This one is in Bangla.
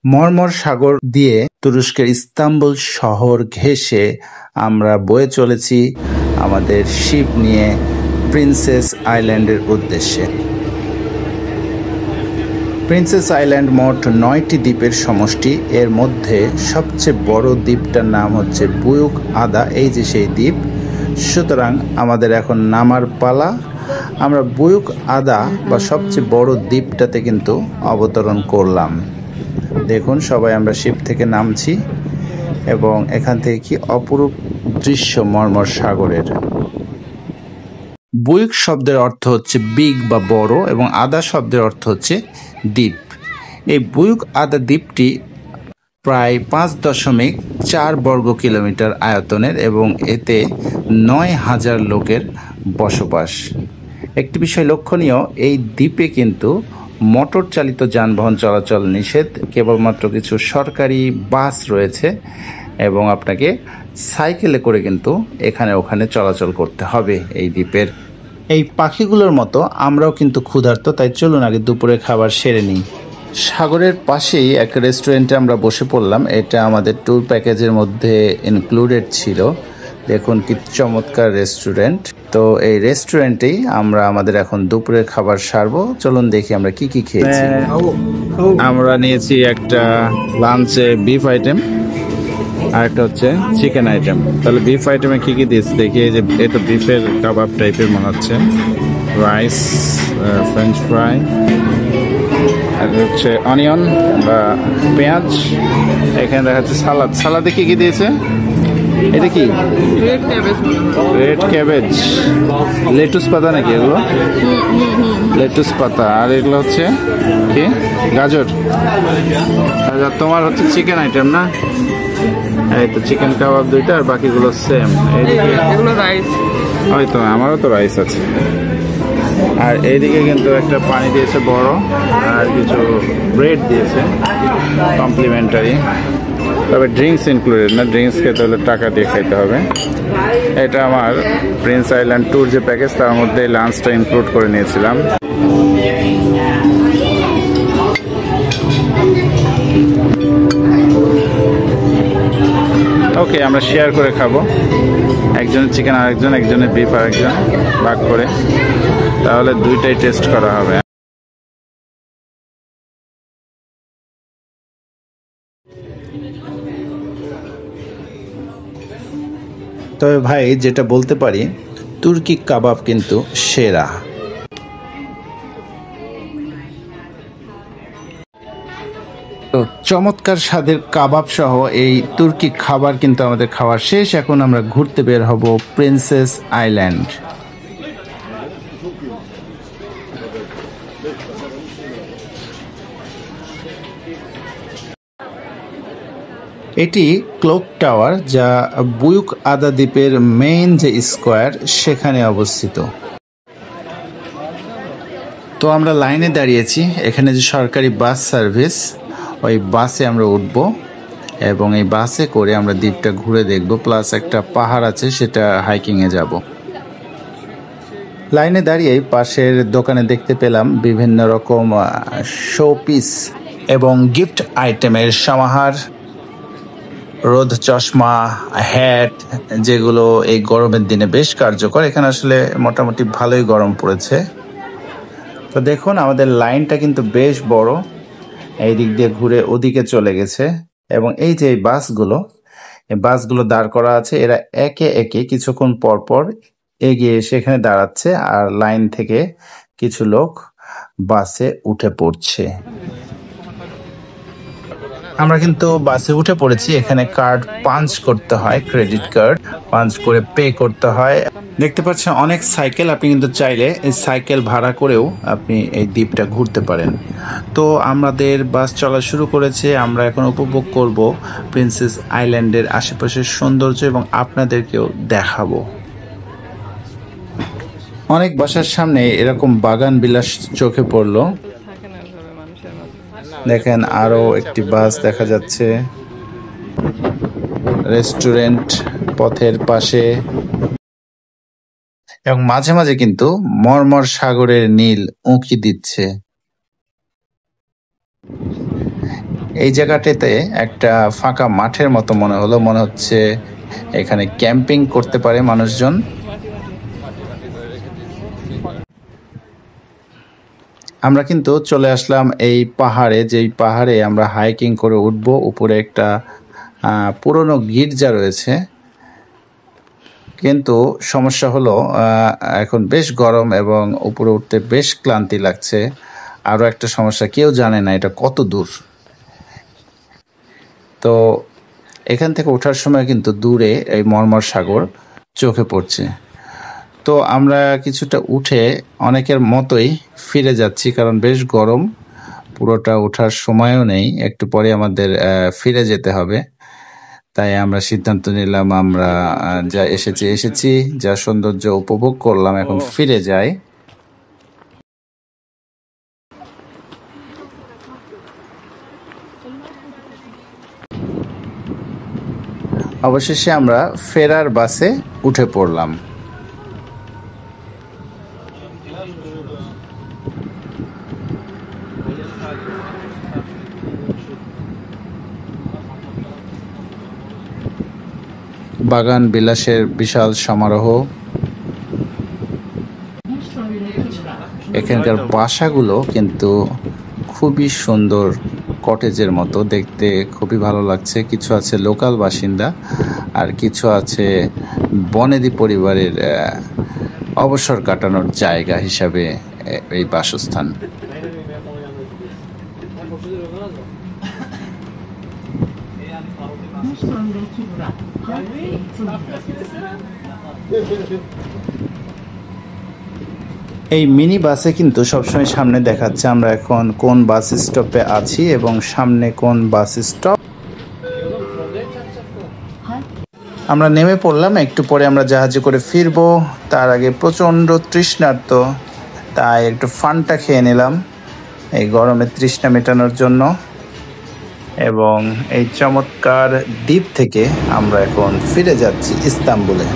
মর্মর সাগর দিয়ে তুরস্কের ইস্তাম্বুল শহর ঘেঁষে আমরা বয়ে চলেছি আমাদের শিপ নিয়ে প্রিন্সেস আইল্যান্ডের উদ্দেশ্যে। প্রিন্সেস আইল্যান্ড মোট 9টি দ্বীপের সমষ্টি। এর মধ্যে সবচেয়ে বড় দ্বীপটার নাম হচ্ছে বুয়ুক আদা। এই যে সেই দ্বীপ। সুতরাং আমাদের এখন নামার পালা। আমরা বুয়ুক আদা বা সবচেয়ে বড় দ্বীপটাতে কিন্তু অবতরণ করলাম। দেখুন সবাই আমরা শিপ থেকে নামছি এবং এখান থেকে কি অপরূপ দৃশ্য মর্মর সাগরের। বুয়ুক শব্দের অর্থ হচ্ছে বিগ বা বড় এবং আদা শব্দের অর্থ হচ্ছে দ্বীপ। এই বুয়ুক আদা দ্বীপটি প্রায় 5.4 বর্গ কিলোমিটার আয়তনের এবং এতে 9,000 লোকের বসবাস। একটি বিষয় লক্ষণীয়, এই দ্বীপে কিন্তু মোটর চালিত যানবাহন চলাচল নিষেধ। কেবলমাত্র কিছু সরকারি বাস রয়েছে এবং আপনাকে সাইকেলে করে কিন্তু এখানে ওখানে চলাচল করতে হবে এই দ্বীপের। এই পাখিগুলোর মতো আমরাও কিন্তু ক্ষুধার্ত, তাই চলুন আগে দুপুরে খাবার সেরে নিই। সাগরের পাশেই এক রেস্টুরেন্টে আমরা বসে পড়লাম। এটা আমাদের ট্যুর প্যাকেজের মধ্যে ইনক্লুডেড ছিল। দেখুন কি চমৎকার রেস্টুরেন্ট। তো এই রেস্টুরেন্টেই আমরা আমাদের এখন দুপুরের খাবার সারবো। চলুন দেখি আমরা কি কি খেয়েছি। আমরা নিয়েছি একটা লাঞ্চে বিফ আইটেম আর একটা হচ্ছে চিকেন আইটেম। তাহলে বিফ আইটেমে কি কি দিয়েছে দেখি। এই যে এটা বিফের কাবাব টাইপের মনে হচ্ছে, রাইস, ফ্রেঞ্চ ফ্রাই, আর হচ্ছে অনিয়ন বা পেঁয়াজ। এখানে দেখা যাচ্ছে সালাদ। সালাদে কি কি দিয়েছে? এটা কি? রেড ক্যাবেজ, লেটুস পাতা নাকি এগুলো? লেটুস পাতা। আর এগুলো হচ্ছে কি? গাজর। তোমার হচ্ছে চিকেন আইটেম না? এই তো চিকেন কাবাব দুইটা আর বাকিগুলো সেম। এগুলো রাইস। ওই তো আমারও তো রাইস আছে। আর এইদিকে কিন্তু একটা পানি দিয়েছে বড়, আর কিছু ব্রেড দিয়েছে কমপ্লিমেন্টারি। তবে ড্রিঙ্কস ইনক্লুডেড না, ড্রিঙ্কস খেতে হলে টাকা দিয়ে খাইতে হবে। এটা আমার প্রিন্স আইল্যান্ড ট্যুর যে প্যাকেজ তার মধ্যে লাঞ্চটা ইনক্লুড করে নিয়েছিলাম। ওকে, আমরা শেয়ার করে খাবো। একজনের চিকেন আরেকজন, একজনের বিফ আরেকজন, ভাগ করে। তাহলে দুইটাই টেস্ট করা হবে। তবে ভাই যেটা বলতে পারি, তুর্কি কাবাব কিন্তু সেরা। তো চমৎকার স্বাদের কাবাব সহ এই তুর্কি খাবার কিন্তু আমাদের খাওয়া শেষ। এখন আমরা ঘুরতে বের হব প্রিন্সেস আইল্যান্ড। এটি ক্লক টাওয়ার, যা বুয়ুক আদা দ্বীপের মেইন যে স্কোয়ার সেখানে অবস্থিত। তো আমরা লাইনে দাঁড়িয়েছি। এখানে যে সরকারি বাস সার্ভিস, ওই বাসে আমরা উঠব এবং এই বাসে করে আমরা দ্বীপটা ঘুরে দেখব। প্লাস একটা পাহাড় আছে, সেটা হাইকিংয়ে যাব। লাইনে দাঁড়িয়ে পাশের দোকানে দেখতে পেলাম বিভিন্ন রকম শোপিস এবং গিফট আইটেমের সমাহার। রোদ চশমা, হ্যাট, যেগুলো এই গরমের দিনে বেশ কার্যকর। এখানে আসলে মোটামুটি ভালোই গরম পড়েছে। তো দেখুন আমাদের লাইনটা কিন্তু বেশ বড়, এই দিক দিয়ে ঘুরে ওদিকে চলে গেছে। এবং এই যে এই বাসগুলো দাঁড় করা আছে, এরা একে একে কিছুক্ষণ পর পর এগিয়ে এসে এখানে দাঁড়াচ্ছে আর লাইন থেকে কিছু লোক বাসে উঠে পড়ছে। আমরা কিন্তু বাসে উঠে পড়েছি। এখানে কার্ড পাঞ্চ করতে হয়, ক্রেডিট কার্ড পাঞ্চ করে পে করতে হয়। দেখতে পাচ্ছেন অনেক সাইকেল। আপনি কিন্তু চাইলে এই সাইকেল ভাড়া করেও আপনি এই দ্বীপটা ঘুরতে পারেন। তো আমাদের বাস চলা শুরু করেছে। আমরা এখন উপভোগ করব প্রিন্সেস আইল্যান্ডের আশেপাশের সৌন্দর্য এবং আপনাদেরকেও দেখাবো। অনেক বাসার সামনে এরকম বাগান বিলাস চোখে পড়লো। দেখেন আরো একটি বাস দেখা যাচ্ছে। রেস্টুরেন্ট পথের পাশে এবং মাঝে মাঝে কিন্তু মর্মর সাগরের নীল উঁকি দিচ্ছে। এই জায়গাটাতে একটা ফাঁকা মাঠের মতো মনে হচ্ছে এখানে ক্যাম্পিং করতে পারে মানুষজন। আমরা কিন্তু চলে আসলাম এই পাহাড়ে, যেই পাহাড়ে আমরা হাইকিং করে উঠব। উপরে একটা পুরনো গির্জা রয়েছে, কিন্তু সমস্যা হলো এখন বেশ গরম এবং উপরে উঠতে বেশ ক্লান্তি লাগছে। আরও একটা সমস্যা, কেউ জানে না এটা কত দূর। তো এখান থেকে ওঠার সময় কিন্তু দূরে এই মর্মর সাগর চোখে পড়ছে। তো আমরা কিছুটা উঠে অনেকের মতোই ফিরে যাচ্ছি, কারণ বেশ গরম, পুরোটা ওঠার সময়ও নেই, একটু পরে আমাদের ফিরে যেতে হবে। তাই আমরা সিদ্ধান্ত নিলাম আমরা যা এসেছি, যা সৌন্দর্য উপভোগ করলাম, এখন ফিরে যাই। অবশেষে আমরা ফেরার বাসে উঠে পড়লাম। বাগান বিলাসের বিশাল সমারোহ। এখানকার বাসাগুলো কিন্তু খুবই সুন্দর, কটেজের মতো দেখতে, খুবই ভালো লাগছে। কিছু আছে লোকাল বাসিন্দা, আর কিছু আছে বনেদি পরিবারের অবসর কাটানোর জায়গা হিসাবে এই বাসস্থান। এই মিনি বাসে কিন্তু সবসময় সামনে দেখাচ্ছে আমরা এখন কোন বাস স্টপে আছি এবং সামনে কোন বাস স্টপ। আমরা নেমে পড়লাম, একটু পরে আমরা জাহাজে করে ফিরবো। তার আগে প্রচণ্ড তৃষ্ণার্ত, তাই একটু ফান্টা খেয়ে নিলাম এই গরমের তৃষ্ণা মেটানোর জন্য। এবং এই চমৎকার দ্বীপ থেকে আমরা এখন ফিরে যাচ্ছি ইস্তাম্বুলে।